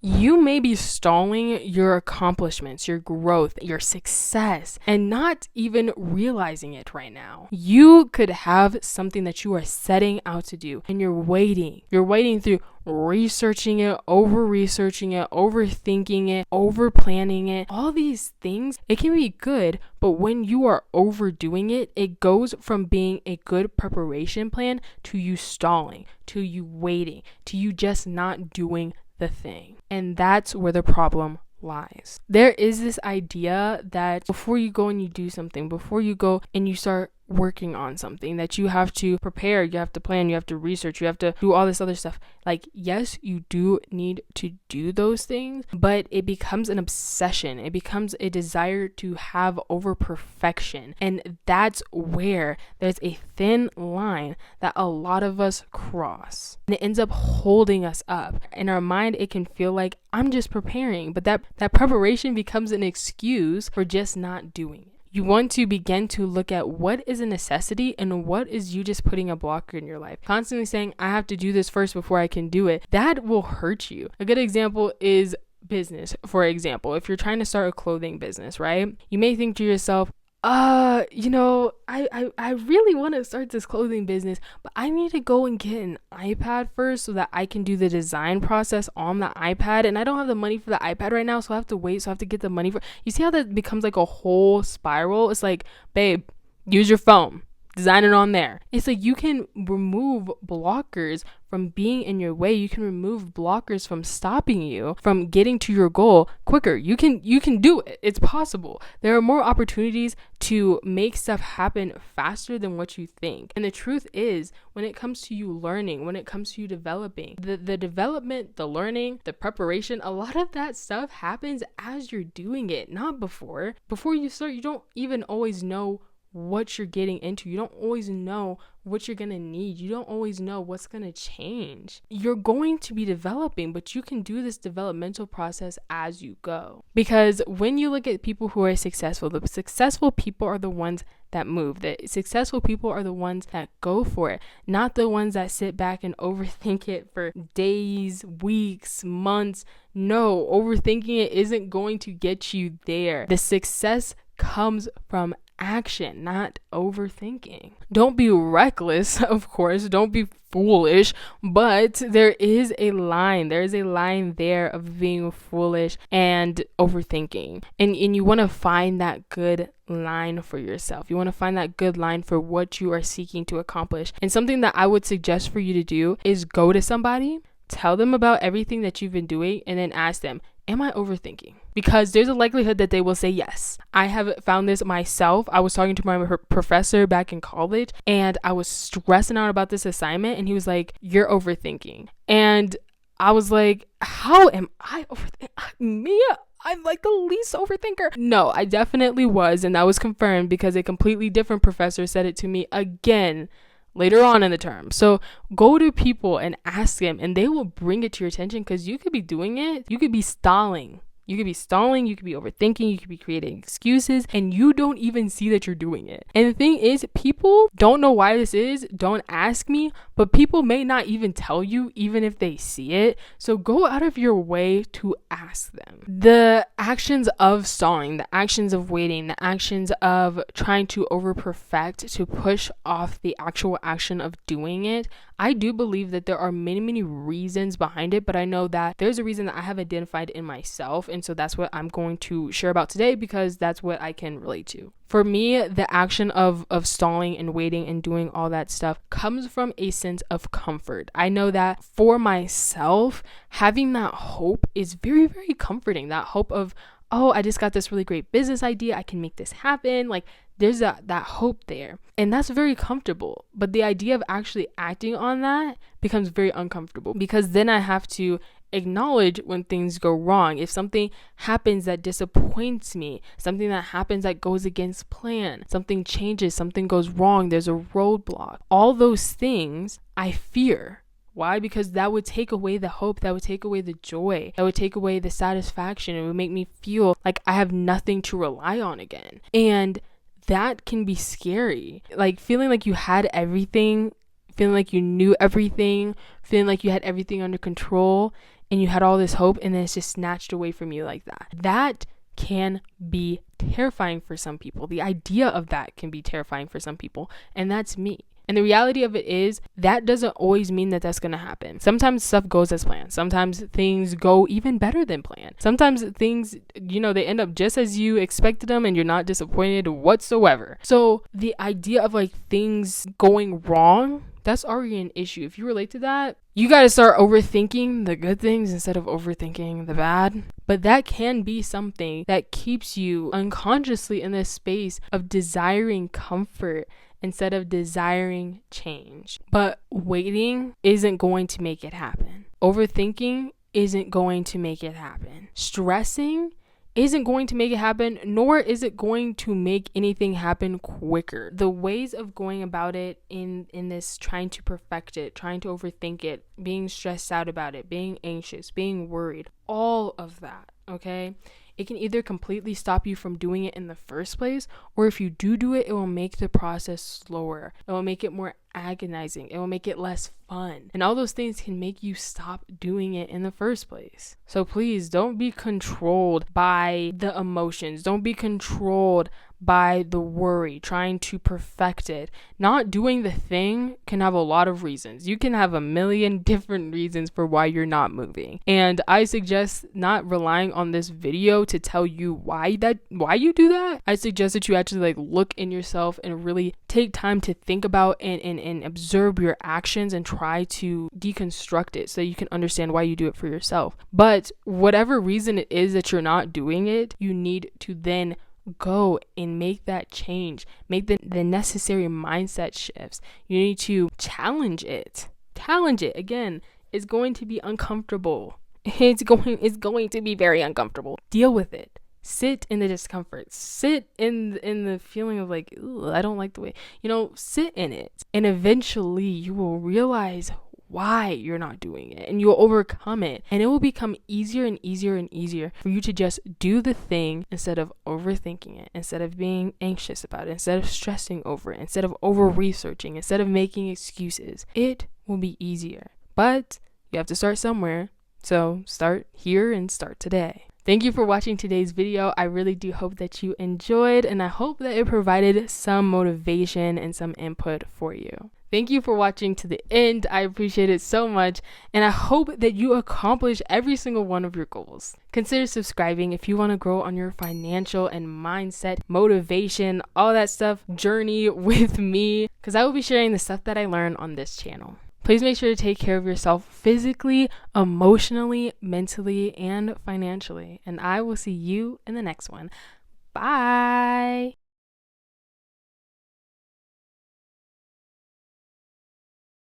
You may be stalling your accomplishments, your growth, your success, and not even realizing it right now. You could have something that you are setting out to do and you're waiting. You're waiting through researching it, overthinking it, over planning it. All these things, it can be good, but when you are overdoing it, it goes from being a good preparation plan to you stalling, to you waiting, to you just not doing the thing. And that's where the problem lies. There is this idea that before you go and you do something, before you go and you start working on something, that you have to prepare, you have to plan, you have to research, you have to do all this other stuff. Like, yes, you do need to do those things, but it becomes an obsession. It becomes a desire to have over perfection. And that's where there's a thin line that a lot of us cross. And it ends up holding us up. In our mind, it can feel like I'm just preparing, but that preparation becomes an excuse for just not doing it. You want to begin to look at what is a necessity and what is you just putting a blocker in your life. Constantly saying, I have to do this first before I can do it. That will hurt you. A good example is business. For example, if you're trying to start a clothing business, right? You may think to yourself, I really want to start this clothing business, but I need to go and get an iPad first so that I can do the design process on the iPad, and I don't have the money for the iPad right now, so I have to wait, so I have to get the money for. You see how that becomes like a whole spiral? It's like, babe, use your phone, design it on there. It's like you can remove blockers from being in your way. You can remove blockers from stopping you from getting to your goal quicker. You can do it. It's possible. There are more opportunities to make stuff happen faster than what you think. And the truth is, when it comes to you learning, when it comes to you developing, the development, the learning, the preparation, a lot of that stuff happens as you're doing it, not before. Before you start, you don't even always know what you're getting into. You don't always know what you're going to need. You don't always know what's going to change. You're going to be developing, but you can do this developmental process as you go. Because when you look at people who are successful, the successful people are the ones that move. The successful people are the ones that go for it, not the ones that sit back and overthink it for days, weeks, months. No, overthinking it isn't going to get you there. The success comes from action, not overthinking. Don't be reckless, of course. Don't be foolish, but there is a line. There is a line there of being foolish and overthinking. And you want to find that good line for yourself. You want to find that good line for what you are seeking to accomplish. And something that I would suggest for you to do is go to somebody, tell them about everything that you've been doing, and then ask them, am I overthinking? Because there's a likelihood that they will say yes. I have found this myself. I was talking to my professor back in college, and I was stressing out about this assignment, and he was like, you're overthinking. And I was like, how am I overthinking? Mia, I'm like the least overthinker. No, I definitely was, and that was confirmed because a completely different professor said it to me again later on in the term. So go to people and ask them, and they will bring it to your attention, because you could be doing it. You could be stalling. You could be overthinking, you could be creating excuses, and you don't even see that you're doing it. And the thing is, people don't know why this is. Don't ask me, but people may not even tell you, even if they see it. So go out of your way to ask them. The actions of stalling, the actions of waiting, the actions of trying to over-perfect, to push off the actual action of doing it, I do believe that there are many, many reasons behind it, but I know that there's a reason that I have identified in myself, and so that's what I'm going to share about today, because that's what I can relate to. For me, the action of stalling and waiting and doing all that stuff comes from a sense of comfort. I know that for myself, having that hope is very, very comforting. That hope of, oh, I just got this really great business idea, I can make this happen. Like, there's that hope there. And that's very comfortable. But the idea of actually acting on that becomes very uncomfortable, because then I have to acknowledge when things go wrong. If something happens that disappoints me, something that happens that goes against plan, something changes, something goes wrong, there's a roadblock. All those things I fear. Why? Because that would take away the hope, that would take away the joy, that would take away the satisfaction. It would make me feel like I have nothing to rely on again. And that can be scary. Like feeling like you had everything, feeling like you knew everything, feeling like you had everything under control. and you had all this hope and then it's just snatched away from you like that. That can be terrifying for some people. The idea of that can be terrifying for some people, and that's me. And the reality of it is that doesn't always mean that that's going to happen. Sometimes stuff goes as planned. Sometimes things go even better than planned. Sometimes things, they end up just as you expected them and you're not disappointed whatsoever. So the idea of like things going wrong, that's already an issue. If you relate to that, you got to start overthinking the good things instead of overthinking the bad. But that can be something that keeps you unconsciously in this space of desiring comfort instead of desiring change. But waiting isn't going to make it happen. Overthinking isn't going to make it happen. Stressing isn't going to make it happen, nor is it going to make anything happen quicker. The ways of going about it in this trying to perfect it, trying to overthink it, being stressed out about it, being anxious, being worried, all of that, okay? It can either completely stop you from doing it in the first place, or if you do it, it will make the process slower. It will make it more agonizing. It will make it less fun. And all those things can make you stop doing it in the first place. So please don't be controlled by the emotions. Don't be controlled by the worry, trying to perfect it. Not doing the thing can have a lot of reasons. You can have a million different reasons for why you're not moving. And I suggest not relying on this video to tell you why you do that. I suggest that you actually look in yourself and really take time to think about and observe your actions and try to deconstruct it so you can understand why you do it for yourself. But whatever reason it is that you're not doing it, you need to then go and make that change, make the necessary mindset shifts. You need to challenge it. Again, it's going to be uncomfortable. It's going to be very uncomfortable. Deal with it. Sit in the discomfort. Sit in the feeling of I don't like the way, sit in it. And eventually you will realize why you're not doing it, and you'll overcome it, and it will become easier and easier and easier for you to just do the thing instead of overthinking it, instead of being anxious about it, instead of stressing over it, instead of over researching, instead of making excuses. It will be easier, but you have to start somewhere. So start here and start today. Thank you for watching today's video. I really do hope that you enjoyed, and I hope that it provided some motivation and some input for you. Thank you for watching to the end. I appreciate it so much, and I hope that you accomplish every single one of your goals. Consider subscribing if you want to grow on your financial and mindset, motivation, all that stuff journey with me, because I will be sharing the stuff that I learn on this channel. Please make sure to take care of yourself physically, emotionally, mentally, and financially. And I will see you in the next one. Bye.